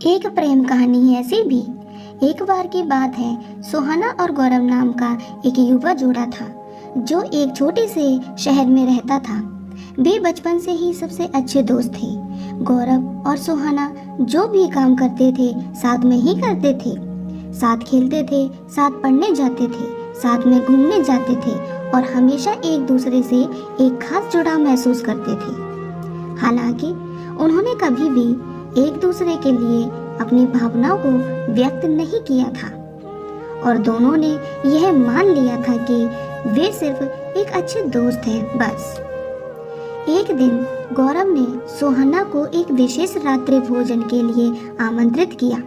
एक प्रेम कहानी ऐसी भी। एक बार की बात है, सोहाना और गौरव नाम का एक युवा जोड़ा था जो एक छोटे से शहर में रहता था। वे बचपन से ही सबसे अच्छे दोस्त थे। गौरव और सोहाना जो भी काम करते थे साथ में ही करते थे। साथ खेलते थे, साथ पढ़ने जाते थे, साथ में घूमने जाते थे और हमेशा एक दूसरे से एक खास जुड़ाव महसूस करते थे। हालांकि उन्होंने कभी भी एक दूसरे के लिए अपनी भावनाओं को व्यक्त नहीं किया था और दोनों ने यह मान लिया था कि वे सिर्फ एक अच्छे दोस्त हैं बस। एक दिन गौरव ने सोहाना को एक विशेष रात्रि भोजन के लिए आमंत्रित किया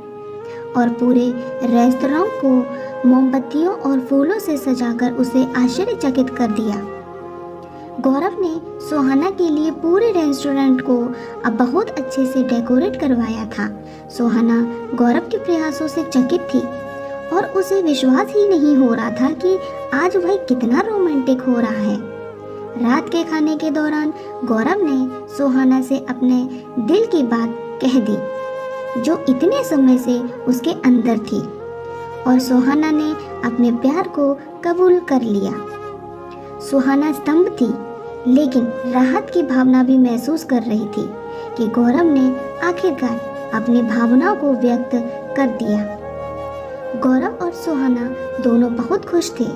और पूरे रेस्तरां को मोमबत्तियों और फूलों से सजाकर उसे आश्चर्यचकित कर दिया। गौरव ने सोहाना के लिए पूरे रेस्टोरेंट को अब बहुत अच्छे से डेकोरेट करवाया था। सोहाना गौरव के प्रयासों से चकित थी और उसे विश्वास ही नहीं हो रहा था कि आज वह कितना रोमांटिक हो रहा है। रात के खाने के दौरान गौरव ने सोहाना से अपने दिल की बात कह दी जो इतने समय से उसके अंदर थी और सोहाना ने अपने प्यार को कबूल कर लिया। सोहाना स्तंभ थी, लेकिन राहत की भावना भी महसूस कर रही थी कि गौरव ने आखिरकार अपनी भावनाओं को व्यक्त कर दिया। गौरव और सोहाना दोनों बहुत खुश थे।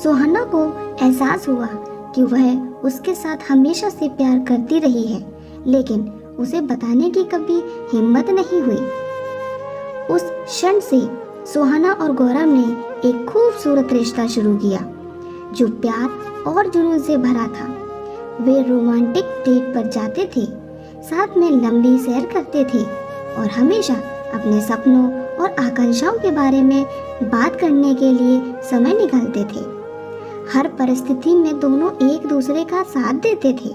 सोहाना को एहसास हुआ कि वह उसके साथ हमेशा से प्यार करती रही है, लेकिन उसे बताने की कभी हिम्मत नहीं हुई। उस क्षण से सोहाना और गौरव ने एक खूबसूरत रिश्ता शुरू किया जो प्यार और जुनून से भरा था। वे रोमांटिक डेट पर जाते थे, साथ में लंबी सैर करते थे और हमेशा अपने सपनों और आकांक्षाओं के बारे में बात करने के लिए समय निकालते थे। हर परिस्थिति में दोनों एक दूसरे का साथ देते थे।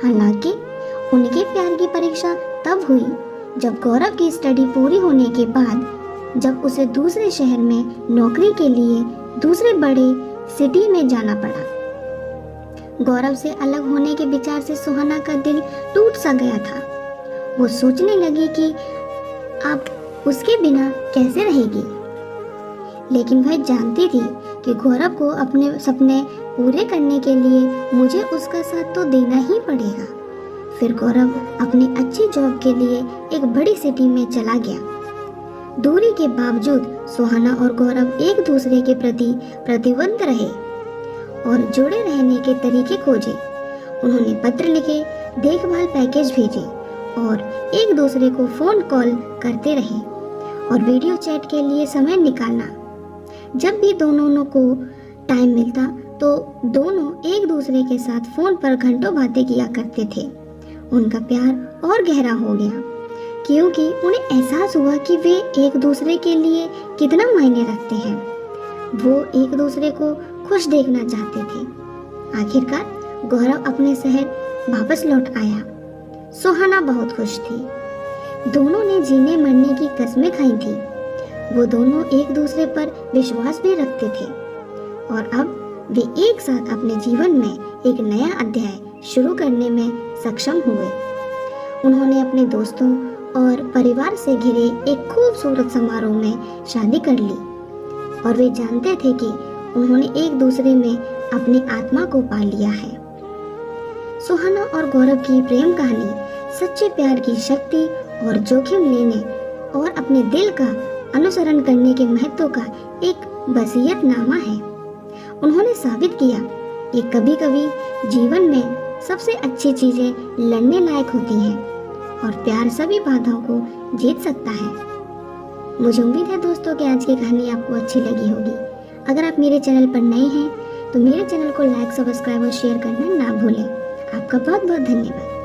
हालांकि उनके प्यार की परीक्षा तब हुई जब गौरव की स्टडी पूरी होने के बाद जब उसे दूसरे शहर में नौकरी के लिए दूसरे बड़े सिटी में जाना पड़ा। गौरव से अलग होने के विचार से सोहाना का दिल टूट सा गया था। वो सोचने लगी कि अब उसके बिना कैसे रहेगी, लेकिन वह जानती थी कि गौरव को अपने सपने पूरे करने के लिए मुझे उसका साथ तो देना ही पड़ेगा। फिर गौरव अपनी अच्छी जॉब के लिए एक बड़ी सिटी में चला गया। दूरी के बावजूद सोहाना और गौरव एक दूसरे के प्रति प्रतिबद्ध रहे और जुड़े रहने के तरीके खोजे। उन्होंने पत्र लिखे, देखभाल पैकेज भेजे और एक दूसरे को फोन कॉल करते रहे और वीडियो चैट के लिए समय निकालना। जब भी दोनों को टाइम मिलता तो दोनों एक दूसरे के साथ फोन पर घंटों बातें किया करते थे। उनका प्यार और गहरा हो गया क्योंकि उन्हें एहसास हुआ कि वे एक दूसरे के लिए कितना मायने रखते हैं। वो एक दूसरे को खुश देखना चाहते थे। आखिरकार गौरव अपने शहर वापस लौट आया। सोहाना बहुत खुश थी। दोनों ने जीने मरने की कस्में खाई थी। वो दोनों एक दूसरे पर विश्वास भी रखते थे और अब वे एक साथ अपने जीवन में एक नया अध्याय शुरू करने में सक्षम हुए। उन्होंने अपने दोस्तों और परिवार से घिरे एक खूबसूरत समारोह में शादी कर ली और वे जानते थे कि उन्होंने एक दूसरे में अपनी आत्मा को पा लिया है। सोहाना और गौरव की प्रेम कहानी सच्चे प्यार की शक्ति और जोखिम लेने और अपने दिल का अनुसरण करने के महत्व का एक वसीयतनामा है। उन्होंने साबित किया कि कभी-कभी जीवन में सबसे अच्छी चीजें लड़ने लायक होती हैं और प्यार सभी बाधाओं को जीत सकता है। मुझे उम्मीद है दोस्तों कि आज की कहानी आपको अच्छी लगी होगी। अगर आप मेरे चैनल पर नए हैं तो मेरे चैनल को लाइक, सब्सक्राइब और शेयर करना ना भूलें। आपका बहुत बहुत धन्यवाद।